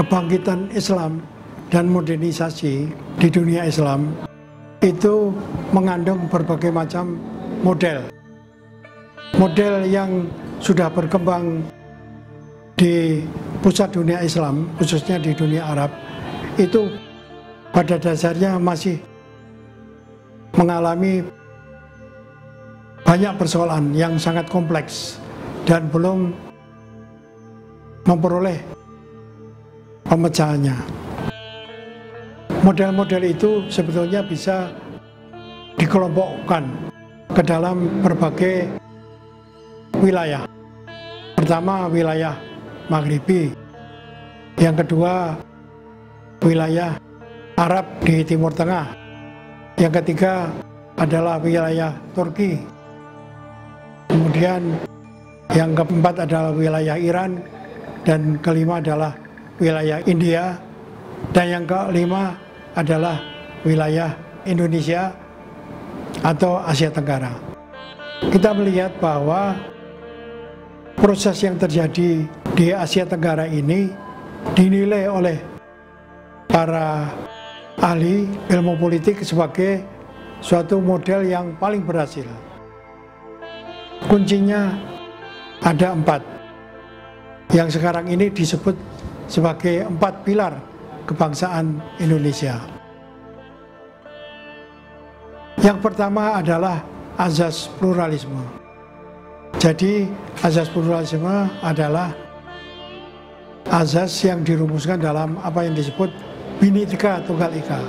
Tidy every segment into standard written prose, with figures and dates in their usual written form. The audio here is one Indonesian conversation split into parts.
kebangkitan Islam dan modernisasi di dunia Islam itu mengandung berbagai macam model. Model yang sudah berkembang di pusat dunia Islam, khususnya di dunia Arab, itu pada dasarnya masih mengalami banyak persoalan yang sangat kompleks dan belum memperoleh pemecahannya. Model-model itu sebetulnya bisa dikelompokkan ke dalam berbagai wilayah. Pertama, wilayah Maghribi. Yang kedua, wilayah Arab di Timur Tengah. Yang ketiga adalah wilayah Turki. Kemudian yang keempat adalah wilayah Iran. Dan kelima adalah wilayah India. Dan yang kelima adalah wilayah Indonesia atau Asia Tenggara. Kita melihat bahwa proses yang terjadi di Asia Tenggara ini dinilai oleh para ahli ilmu politik sebagai suatu model yang paling berhasil. Kuncinya ada 4, yang sekarang ini disebut sebagai 4 pilar kebangsaan Indonesia. Yang pertama adalah azas pluralisme. Jadi azas pluralisme adalah azas yang dirumuskan dalam apa yang disebut Bhinneka Tunggal Ika.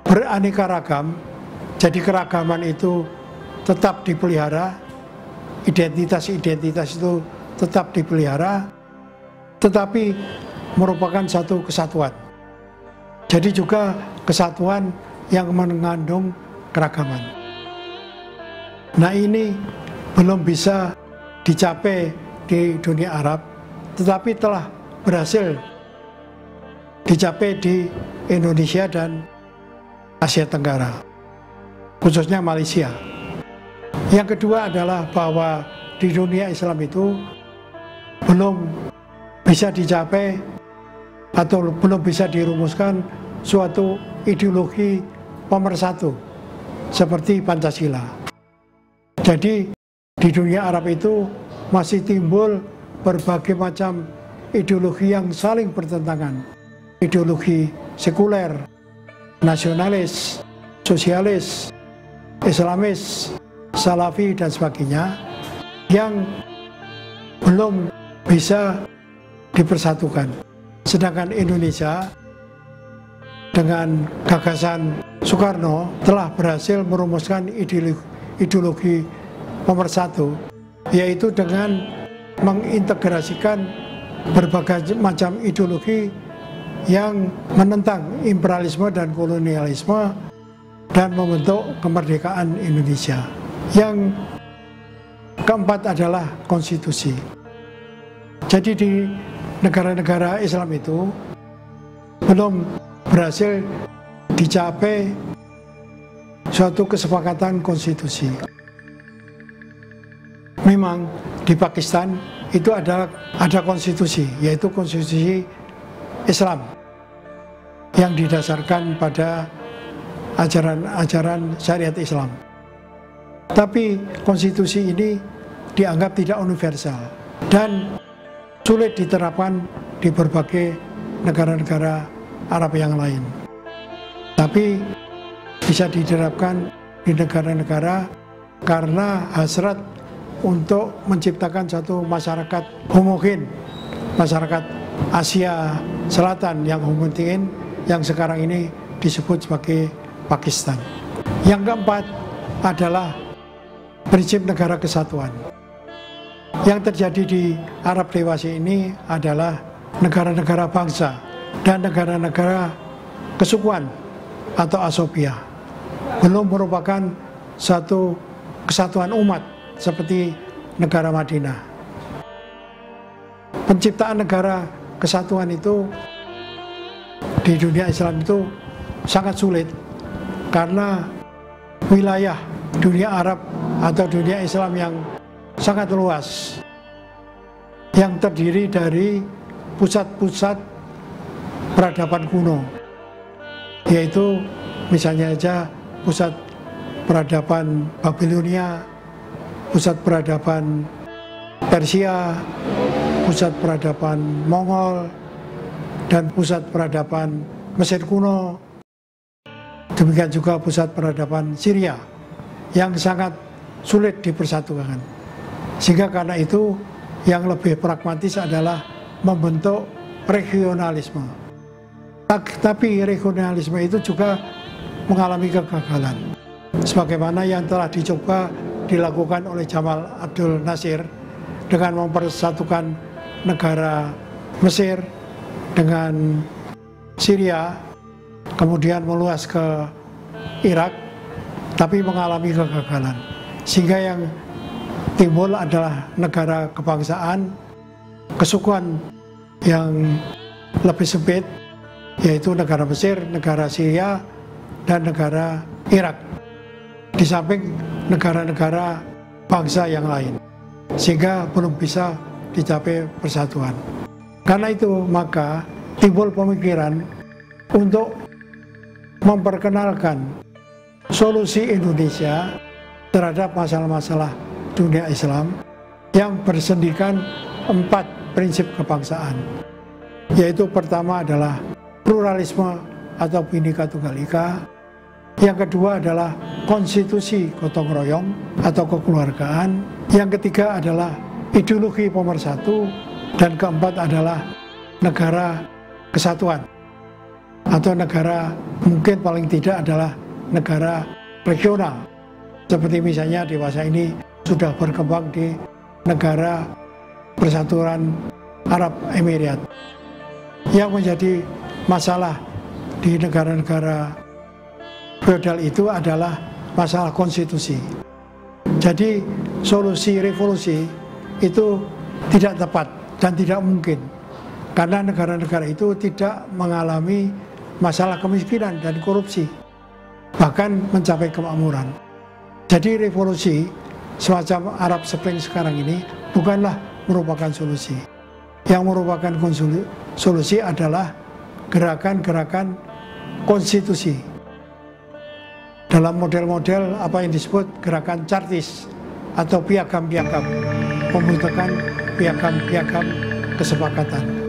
Beraneka ragam, jadi keragaman itu tetap dipelihara, identitas-identitas itu tetap dipelihara, tetapi merupakan satu kesatuan. Jadi juga kesatuan yang mengandung keragaman. Nah, ini belum bisa dicapai di dunia Arab, tetapi telah berhasil dicapai di Indonesia dan Asia Tenggara, khususnya Malaysia. Yang kedua adalah bahwa di dunia Islam itu belum bisa dicapai atau belum bisa dirumuskan suatu ideologi pemersatu seperti Pancasila. Jadi di dunia Arab itu masih timbul berbagai macam ideologi yang saling bertentangan. Ideologi sekuler, nasionalis, sosialis, Islamis, Salafi, dan sebagainya yang belum bisa dipersatukan. Sedangkan Indonesia dengan gagasan Soekarno telah berhasil merumuskan ideologi pemersatu, yaitu dengan mengintegrasikan berbagai macam ideologi yang menentang imperialisme dan kolonialisme dan membentuk kemerdekaan Indonesia. Yang keempat adalah konstitusi. Jadi di negara-negara Islam itu belum berhasil dicapai suatu kesepakatan konstitusi. Memang di Pakistan itu ada konstitusi, yaitu konstitusi Islam yang didasarkan pada ajaran syariat Islam. Tapi konstitusi ini dianggap tidak universal dan sulit diterapkan di berbagai negara-negara Arab yang lain. Tapi bisa diterapkan di negara-negara karena hasrat untuk menciptakan satu masyarakat homogen, masyarakat Asia Selatan yang homogen, yang sekarang ini disebut sebagai Pakistan. Yang keempat adalah prinsip negara kesatuan. Yang terjadi di Arab dewasa ini adalah negara-negara bangsa dan negara-negara kesukuan atau asobia. Belum merupakan satu kesatuan umat seperti negara Madinah. Penciptaan negara kesatuan itu di dunia Islam itu sangat sulit karena wilayah dunia Arab atau dunia Islam yang sangat luas, yang terdiri dari pusat-pusat peradaban kuno, yaitu misalnya saja pusat peradaban Babilonia, pusat peradaban Persia, pusat peradaban Mongol, dan pusat peradaban Mesir kuno. Demikian juga pusat peradaban Syria yang sangat sulit dipersatukan. Sehingga karena itu yang lebih pragmatis adalah membentuk regionalisme. Tapi regionalisme itu juga mengalami kegagalan. Sebagaimana yang telah dicoba dilakukan oleh Jamal Abdul Nasir dengan mempersatukan negara Mesir dengan Syria, kemudian meluas ke Irak, tapi mengalami kegagalan. Sehingga yang timbul adalah negara kebangsaan, kesukuan yang lebih sempit, yaitu negara Mesir, negara Syria, dan negara Irak, di samping negara-negara bangsa yang lain, sehingga belum bisa dicapai persatuan. Karena itu maka timbul pemikiran untuk memperkenalkan solusi Indonesia terhadap masalah-masalah dunia Islam yang bersendikan 4 prinsip kebangsaan, yaitu pertama adalah pluralisme atau Bhinneka Tunggal Ika, yang kedua adalah konstitusi gotong royong atau kekeluargaan, yang ketiga adalah ideologi pemersatu, dan keempat adalah negara kesatuan atau negara mungkin paling tidak adalah negara regional, seperti misalnya dewasa ini sudah berkembang di negara Persatuan Arab Emirat. Yang menjadi masalah di negara-negara feodal itu adalah masalah konstitusi. Jadi solusi revolusi itu tidak tepat dan tidak mungkin, karena negara-negara itu tidak mengalami masalah kemiskinan dan korupsi, bahkan mencapai kemakmuran. Jadi revolusi semacam Arab Spring sekarang ini bukanlah merupakan solusi. Yang merupakan solusi adalah gerakan-gerakan konstitusi dalam model-model apa yang disebut gerakan Chartis atau piagam-piagam, pembentukan piagam-piagam kesepakatan.